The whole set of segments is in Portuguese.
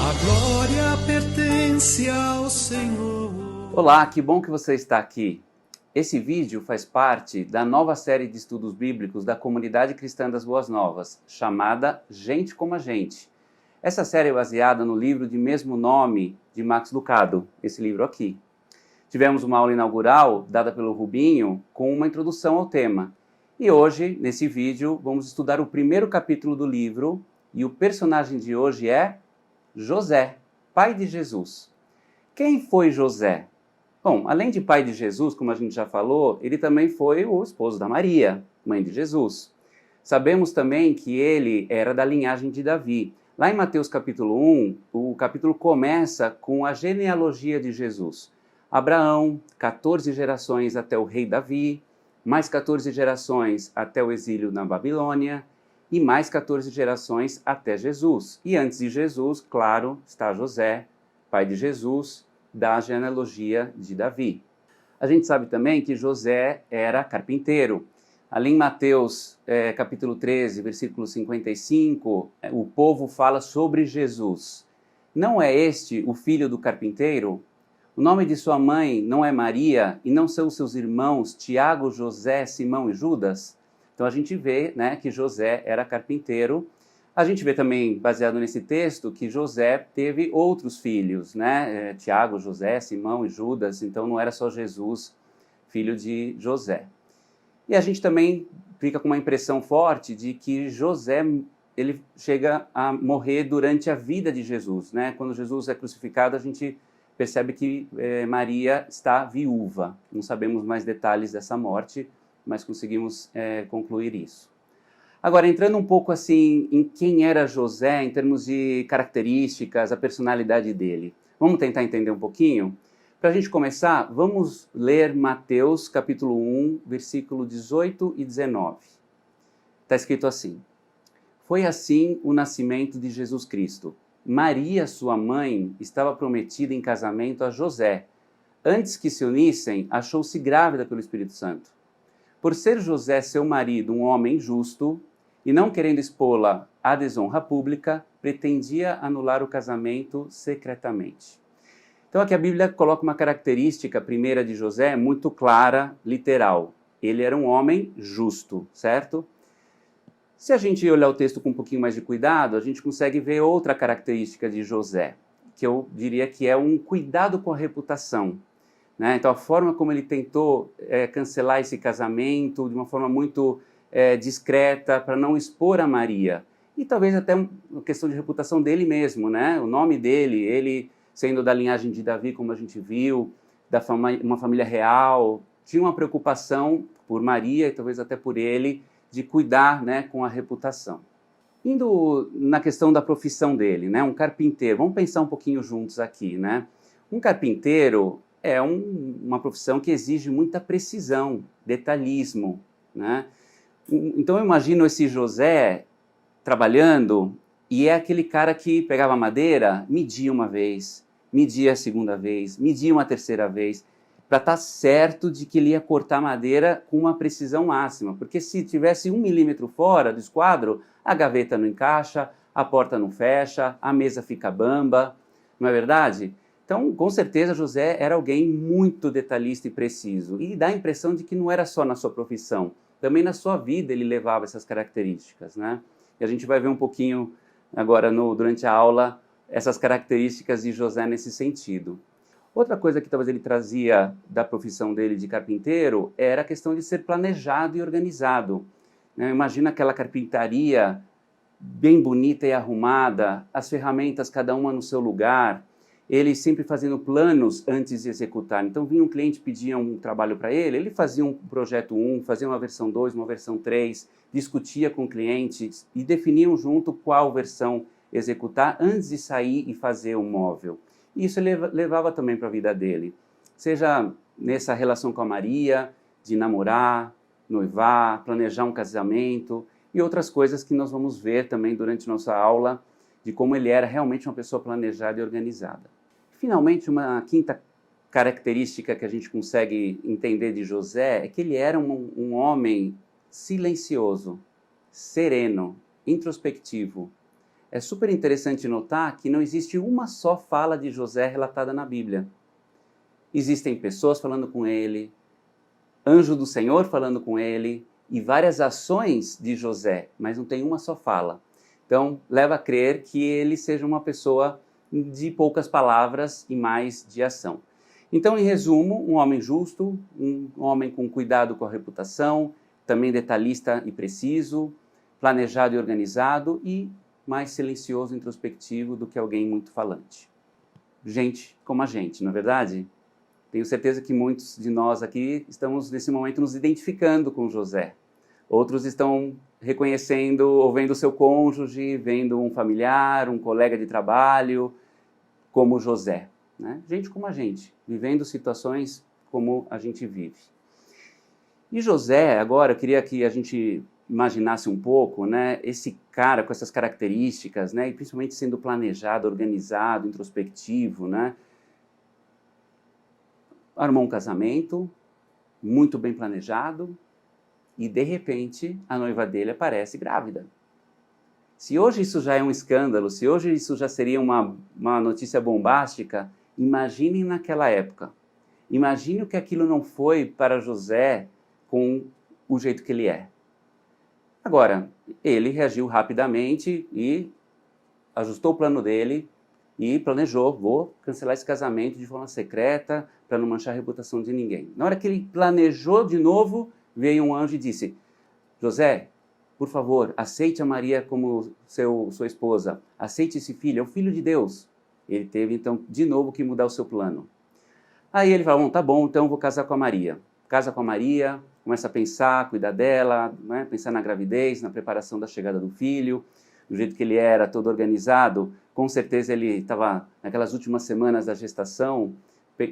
A glória pertence ao Senhor. Olá, que bom que você está aqui. Esse vídeo faz parte da nova série de estudos bíblicos da Comunidade Cristã das Boas Novas, chamada Gente como a Gente. Essa série é baseada no livro de mesmo nome de Max Lucado, esse livro aqui. Tivemos uma aula inaugural dada pelo Rubinho com uma introdução ao tema. E hoje, nesse vídeo, vamos estudar o primeiro capítulo do livro e o personagem de hoje é José, pai de Jesus. Quem foi José? Bom, além de pai de Jesus, como a gente já falou, ele também foi o esposo da Maria, mãe de Jesus. Sabemos também que ele era da linhagem de Davi. Lá em Mateus capítulo 1, o capítulo começa com a genealogia de Jesus. Abraão, 14 gerações até o rei Davi, mais 14 gerações até o exílio na Babilônia e mais 14 gerações até Jesus. E antes de Jesus, claro, está José, pai de Jesus, da genealogia de Davi. A gente sabe também que José era carpinteiro. Ali em Mateus capítulo 13, versículo 55, o povo fala sobre Jesus. Não é este o filho do carpinteiro? O nome de sua mãe não é Maria e não são seus irmãos Tiago, José, Simão e Judas? Então a gente vê, né, que José era carpinteiro. A gente vê também, baseado nesse texto, que José teve outros filhos, né? Tiago, José, Simão e Judas, então não era só Jesus, filho de José. E a gente também fica com uma impressão forte de que José, ele chega a morrer durante a vida de Jesus, né? Quando Jesus é crucificado, a gente percebe que Maria está viúva. Não sabemos mais detalhes dessa morte, mas conseguimos concluir isso. Agora, entrando um pouco assim em quem era José, em termos de características, a personalidade dele. Vamos tentar entender um pouquinho? Para a gente começar, vamos ler Mateus capítulo 1, versículo 18 e 19. Está escrito assim: Foi assim o nascimento de Jesus Cristo. Maria, sua mãe, estava prometida em casamento a José. Antes que se unissem, achou-se grávida pelo Espírito Santo. Por ser José, seu marido, um homem justo, e não querendo expô-la à desonra pública, pretendia anular o casamento secretamente. Então aqui a Bíblia coloca uma característica primeira de José muito clara, literal. Ele era um homem justo, certo? Se a gente olhar o texto com um pouquinho mais de cuidado, a gente consegue ver outra característica de José, que eu diria que é um cuidado com a reputação. Né? Então a forma como ele tentou cancelar esse casamento de uma forma muito discreta para não expor a Maria. E talvez até uma questão de reputação dele mesmo, né? O nome dele, ele sendo da linhagem de Davi, como a gente viu, uma família real, tinha uma preocupação por Maria e talvez até por ele, de cuidar, né, com a reputação. Indo na questão da profissão dele, né, um carpinteiro, vamos pensar um pouquinho juntos aqui, né? Um carpinteiro é uma profissão que exige muita precisão, detalhismo, né? Então eu imagino esse José trabalhando e é aquele cara que pegava madeira, media uma vez, media a segunda vez, media uma terceira vez, para estar certo de que ele ia cortar madeira com uma precisão máxima, porque se tivesse 1 milímetro fora do esquadro, a gaveta não encaixa, a porta não fecha, a mesa fica bamba, não é verdade? Então, com certeza, José era alguém muito detalhista e preciso, e dá a impressão de que não era só na sua profissão, também na sua vida ele levava essas características, né? E a gente vai ver um pouquinho agora durante a aula essas características de José nesse sentido. Outra coisa que talvez ele trazia da profissão dele de carpinteiro era a questão de ser planejado e organizado. Imagina aquela carpintaria bem bonita e arrumada, as ferramentas cada uma no seu lugar, ele sempre fazendo planos antes de executar. Então vinha um cliente, pedia um trabalho para ele fazia um projeto 1, fazia uma versão 2, uma versão 3, discutia com o cliente e definiam junto qual versão executar antes de sair e fazer o móvel. E isso ele levava também para a vida dele, seja nessa relação com a Maria, de namorar, noivar, planejar um casamento e outras coisas que nós vamos ver também durante nossa aula de como ele era realmente uma pessoa planejada e organizada. Finalmente, uma quinta característica que a gente consegue entender de José é que ele era um homem silencioso, sereno, introspectivo. é super interessante notar que não existe uma só fala de José relatada na Bíblia. Existem pessoas falando com ele, anjo do Senhor falando com ele e várias ações de José, mas não tem uma só fala. Então, leva a crer que ele seja uma pessoa de poucas palavras e mais de ação. Então, em resumo, um homem justo, um homem com cuidado com a reputação, também detalhista e preciso, planejado e organizado e mais silencioso e introspectivo do que alguém muito falante. Gente como a gente, não é verdade? Tenho certeza que muitos de nós aqui estamos nesse momento nos identificando com José. Outros estão reconhecendo ou vendo seu cônjuge, vendo um familiar, um colega de trabalho, como José. Né? Gente como a gente, vivendo situações como a gente vive. E José, agora, eu queria que a gente imaginasse um pouco, né, esse cara com essas características, né, e principalmente sendo planejado, organizado, introspectivo, né, armou um casamento muito bem planejado e, de repente, a noiva dele aparece grávida. Se hoje isso já é um escândalo, se hoje isso já seria uma notícia bombástica, imaginem naquela época. Imagine o que aquilo não foi para José com o jeito que ele é. Agora, ele reagiu rapidamente e ajustou o plano dele e planejou, vou cancelar esse casamento de forma secreta para não manchar a reputação de ninguém. Na hora que ele planejou de novo, veio um anjo e disse, José, por favor, aceite a Maria como sua esposa, aceite esse filho, é o filho de Deus. Ele teve, então, de novo que mudar o seu plano. Aí ele falou, tá bom, então vou casar com a Maria. Casa com a Maria, começa a pensar, cuidar dela, né? Pensar na gravidez, na preparação da chegada do filho, do jeito que ele era, todo organizado. Com certeza ele estava, naquelas últimas semanas da gestação,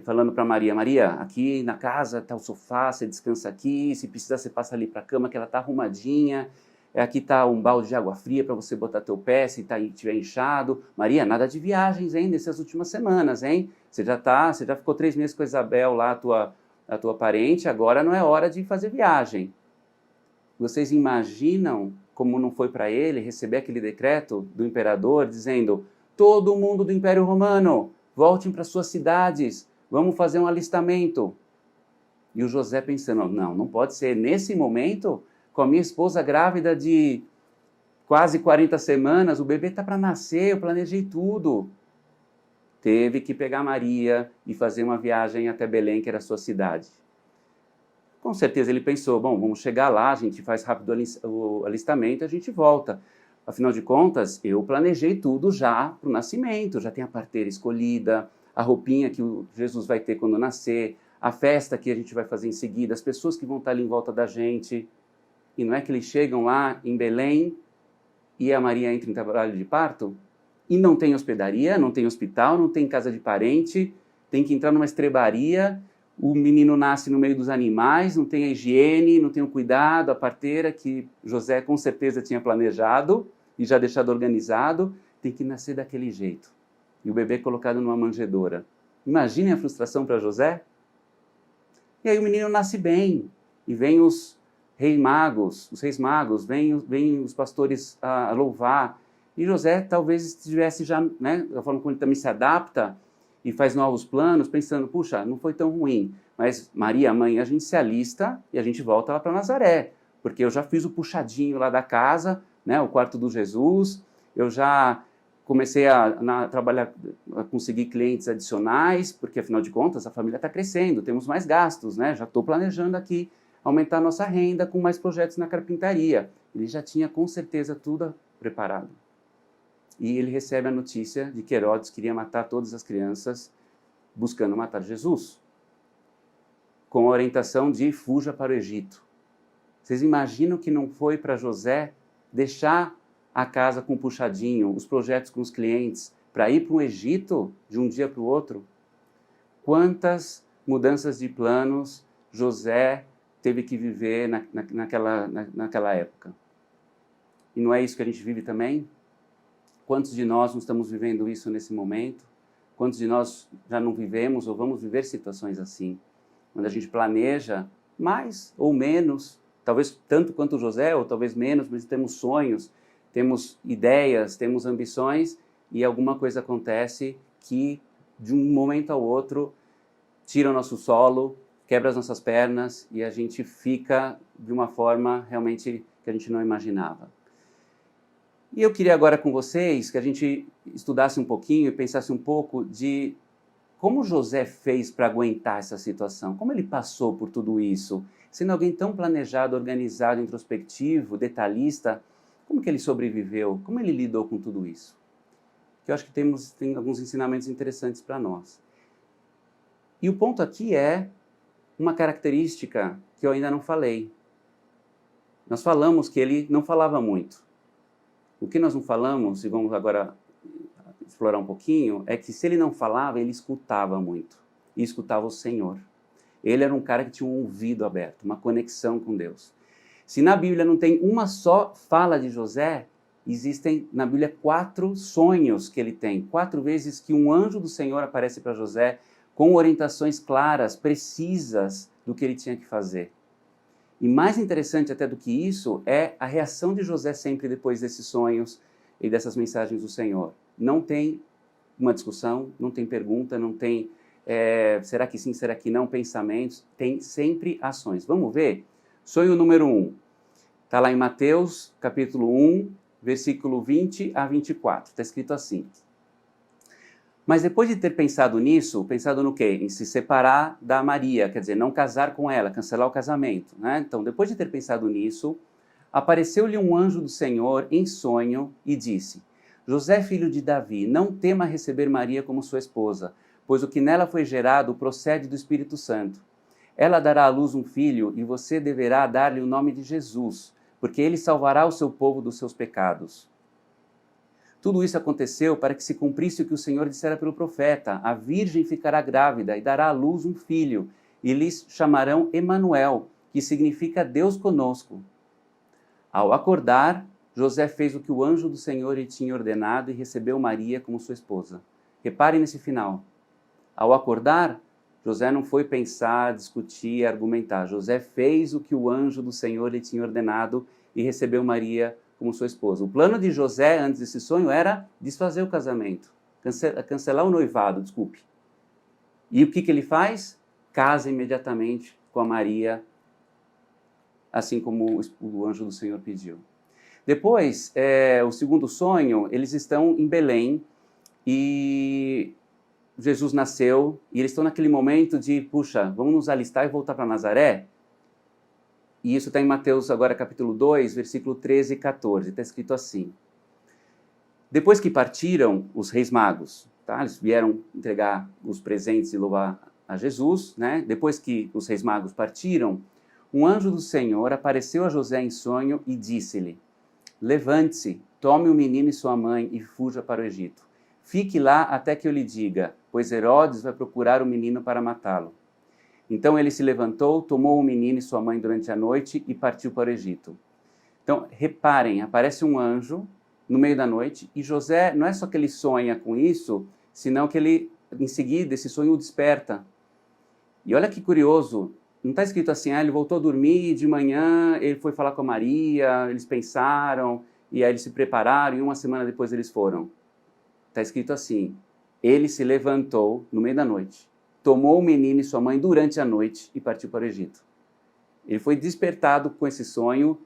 falando para Maria, Maria, aqui na casa está o sofá, você descansa aqui, se precisar você passa ali para a cama que ela está arrumadinha, aqui está um balde de água fria para você botar teu pé se estiver inchado. Maria, nada de viagens, hein, nessas últimas semanas, hein? Você já ficou 3 meses com a Isabel lá, a tua parente, agora não é hora de fazer viagem. Vocês imaginam como não foi para ele receber aquele decreto do imperador dizendo, todo mundo do Império Romano, voltem para suas cidades, vamos fazer um alistamento. E o José pensando, não pode ser. Nesse momento, com a minha esposa grávida de quase 40 semanas, o bebê está para nascer, eu planejei tudo. Teve que pegar Maria e fazer uma viagem até Belém, que era a sua cidade. Com certeza ele pensou, bom, vamos chegar lá, a gente faz rápido o alistamento e a gente volta. Afinal de contas, eu planejei tudo já para o nascimento, já tem a parteira escolhida, a roupinha que o Jesus vai ter quando nascer, a festa que a gente vai fazer em seguida, as pessoas que vão estar ali em volta da gente. E não é que eles chegam lá em Belém e a Maria entra em trabalho de parto? E não tem hospedaria, não tem hospital, não tem casa de parente, tem que entrar numa estrebaria, o menino nasce no meio dos animais, não tem a higiene, não tem o cuidado, a parteira que José com certeza tinha planejado e já deixado organizado, tem que nascer daquele jeito. E o bebê colocado numa manjedoura. Imaginem a frustração para José? E aí o menino nasce bem, e vem os reis magos, vêm os pastores a louvar. E José talvez estivesse já, né, da forma como ele também se adapta e faz novos planos, pensando, puxa, não foi tão ruim. Mas Maria, mãe, a gente se alista e a gente volta lá para Nazaré, porque eu já fiz o puxadinho lá da casa, né, o quarto do Jesus, eu já comecei a trabalhar, a conseguir clientes adicionais, porque afinal de contas a família está crescendo, temos mais gastos, né? Já estou planejando aqui aumentar a nossa renda com mais projetos na carpintaria. Ele já tinha com certeza tudo preparado. E ele recebe a notícia de que Herodes queria matar todas as crianças, buscando matar Jesus, com a orientação de fuja para o Egito. Vocês imaginam que não foi para José deixar a casa com puxadinho, os projetos com os clientes, para ir para o Egito de um dia para o outro? Quantas mudanças de planos José teve que viver naquela época? E não é isso que a gente vive também? Quantos de nós não estamos vivendo isso nesse momento? Quantos de nós já não vivemos ou vamos viver situações assim? Onde a gente planeja mais ou menos, talvez tanto quanto José, ou talvez menos, mas temos sonhos, temos ideias, temos ambições e alguma coisa acontece que de um momento ao outro tira o nosso solo, quebra as nossas pernas e a gente fica de uma forma realmente que a gente não imaginava. E eu queria agora com vocês que a gente estudasse um pouquinho e pensasse um pouco de como José fez para aguentar essa situação, como ele passou por tudo isso, sendo alguém tão planejado, organizado, introspectivo, detalhista, como que ele sobreviveu, como ele lidou com tudo isso? Que eu acho que tem alguns ensinamentos interessantes para nós. E o ponto aqui é uma característica que eu ainda não falei. Nós falamos que ele não falava muito. O que nós não falamos, e vamos agora explorar um pouquinho, é que se ele não falava, ele escutava muito. E escutava o Senhor. Ele era um cara que tinha um ouvido aberto, uma conexão com Deus. Se na Bíblia não tem uma só fala de José, existem na Bíblia 4 sonhos que ele tem. 4 vezes que um anjo do Senhor aparece para José com orientações claras, precisas do que ele tinha que fazer. E mais interessante até do que isso é a reação de José sempre depois desses sonhos e dessas mensagens do Senhor. Não tem uma discussão, não tem pergunta, não tem será que sim, será que não, pensamentos, tem sempre ações. Vamos ver? Sonho número 1. Está lá em Mateus, capítulo 1, versículo 20 a 24. Está escrito assim. Mas depois de ter pensado nisso, pensado no quê? Em se separar da Maria, quer dizer, não casar com ela, cancelar o casamento, né? Então, depois de ter pensado nisso, apareceu-lhe um anjo do Senhor em sonho e disse: José, filho de Davi, não tema receber Maria como sua esposa, pois o que nela foi gerado procede do Espírito Santo. Ela dará à luz um filho e você deverá dar-lhe o nome de Jesus, porque ele salvará o seu povo dos seus pecados. Tudo isso aconteceu para que se cumprisse o que o Senhor dissera pelo profeta: a virgem ficará grávida e dará à luz um filho, e lhes chamarão Emanuel, que significa Deus conosco. Ao acordar, José fez o que o anjo do Senhor lhe tinha ordenado e recebeu Maria como sua esposa. Reparem nesse final. Ao acordar, José não foi pensar, discutir, argumentar. José fez o que o anjo do Senhor lhe tinha ordenado e recebeu Maria como sua esposa. O plano de José, antes desse sonho, era desfazer o casamento, cancelar o noivado, desculpe. E o que ele faz? Casa imediatamente com a Maria, assim como o anjo do Senhor pediu. Depois, o segundo sonho, eles estão em Belém e Jesus nasceu e eles estão naquele momento de, puxa, vamos nos alistar e voltar para Nazaré? E isso está em Mateus, agora capítulo 2, versículo 13 e 14. Está escrito assim. Depois que partiram os reis magos, tá? Eles vieram entregar os presentes e louvar a Jesus, né? Depois que os reis magos partiram, um anjo do Senhor apareceu a José em sonho e disse-lhe: levante-se, tome o menino e sua mãe e fuja para o Egito. Fique lá até que eu lhe diga, pois Herodes vai procurar o menino para matá-lo. Então ele se levantou, tomou o menino e sua mãe durante a noite e partiu para o Egito. Então, reparem, aparece um anjo no meio da noite e José, não é só que ele sonha com isso, senão que ele, em seguida, esse sonho o desperta. E olha que curioso, não está escrito assim, ele voltou a dormir e de manhã ele foi falar com a Maria, eles pensaram, e aí eles se prepararam e uma semana depois eles foram. Está escrito assim, ele se levantou no meio da noite, tomou o menino e sua mãe durante a noite e partiu para o Egito. Ele foi despertado com esse sonho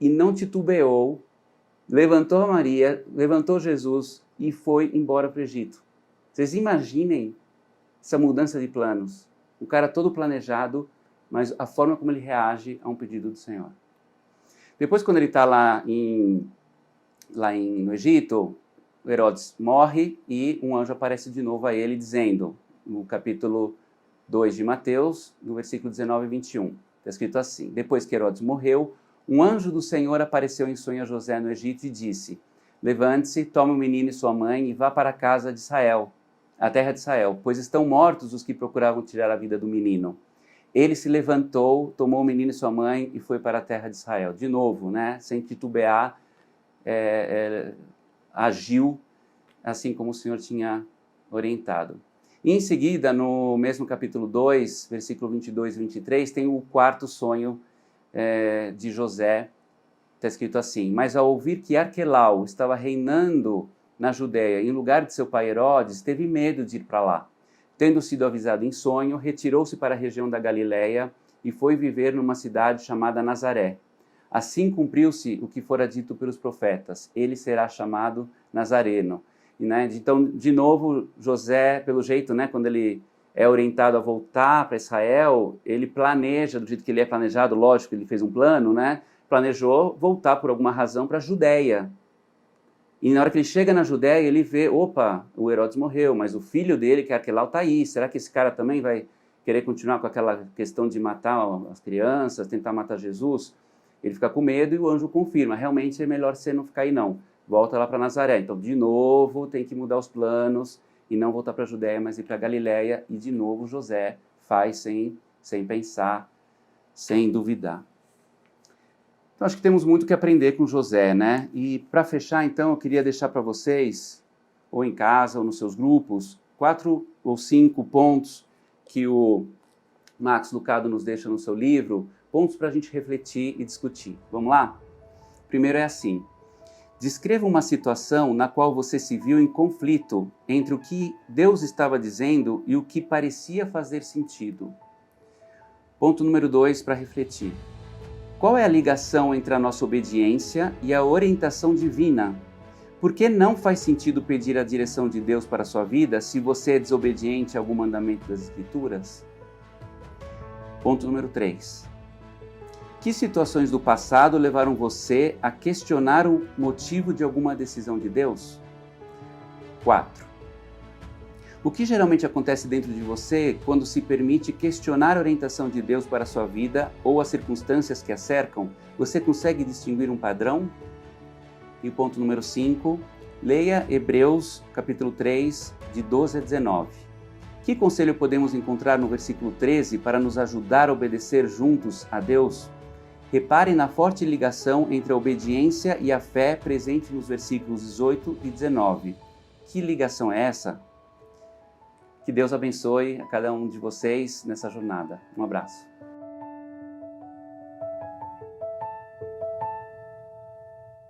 e não titubeou, levantou a Maria, levantou Jesus e foi embora para o Egito. Vocês imaginem essa mudança de planos. O cara todo planejado, mas a forma como ele reage a um pedido do Senhor. Depois, quando ele está no Egito, Herodes morre e um anjo aparece de novo a ele dizendo, no capítulo 2 de Mateus, no versículo 19 e 21. Está escrito assim, depois que Herodes morreu, um anjo do Senhor apareceu em sonho a José no Egito e disse, levante-se, tome o menino e sua mãe e vá para a casa de Israel, a terra de Israel, pois estão mortos os que procuravam tirar a vida do menino. Ele se levantou, tomou o menino e sua mãe e foi para a terra de Israel. De novo, né, sem titubear, agiu assim como o Senhor tinha orientado. E em seguida, no mesmo capítulo 2, versículo 22 e 23, tem o quarto sonho de José, está escrito assim: mas ao ouvir que Arquelau estava reinando na Judéia em lugar de seu pai Herodes, teve medo de ir para lá. Tendo sido avisado em sonho, retirou-se para a região da Galiléia e foi viver numa cidade chamada Nazaré. Assim cumpriu-se o que fora dito pelos profetas: ele será chamado Nazareno. E, então, de novo, José, pelo jeito, quando ele é orientado a voltar para Israel, ele planeja, do jeito que ele é planejado, lógico, ele fez um plano, planejou voltar por alguma razão para a Judéia. E na hora que ele chega na Judéia, ele vê, opa, o Herodes morreu, mas o filho dele, que é Arquelau, está aí. Será que esse cara também vai querer continuar com aquela questão de matar as crianças, tentar matar Jesus? Ele fica com medo e o anjo confirma, realmente é melhor você não ficar aí não. Volta lá para Nazaré. Então, de novo, tem que mudar os planos e não voltar para a Judéia, mas ir para a Galiléia. E, de novo, José faz sem pensar, sem duvidar. Então, acho que temos muito que aprender com José, E, para fechar, então, eu queria deixar para vocês, ou em casa, ou nos seus grupos, 4 ou 5 pontos que o Max Lucado nos deixa no seu livro, pontos para a gente refletir e discutir. Vamos lá? Primeiro é assim: descreva uma situação na qual você se viu em conflito entre o que Deus estava dizendo e o que parecia fazer sentido. Ponto número 2 para refletir: qual é a ligação entre a nossa obediência e a orientação divina? Por que não faz sentido pedir a direção de Deus para a sua vida se você é desobediente a algum mandamento das Escrituras? Ponto número 3. Que situações do passado levaram você a questionar o motivo de alguma decisão de Deus? 4. O que geralmente acontece dentro de você quando se permite questionar a orientação de Deus para a sua vida ou as circunstâncias que a cercam? Você consegue distinguir um padrão? E o ponto número 5, leia Hebreus capítulo 3, de 12 a 19. Que conselho podemos encontrar no versículo 13 para nos ajudar a obedecer juntos a Deus? Repare na forte ligação entre a obediência e a fé presente nos versículos 18 e 19. Que ligação é essa? Que Deus abençoe a cada um de vocês nessa jornada. Um abraço.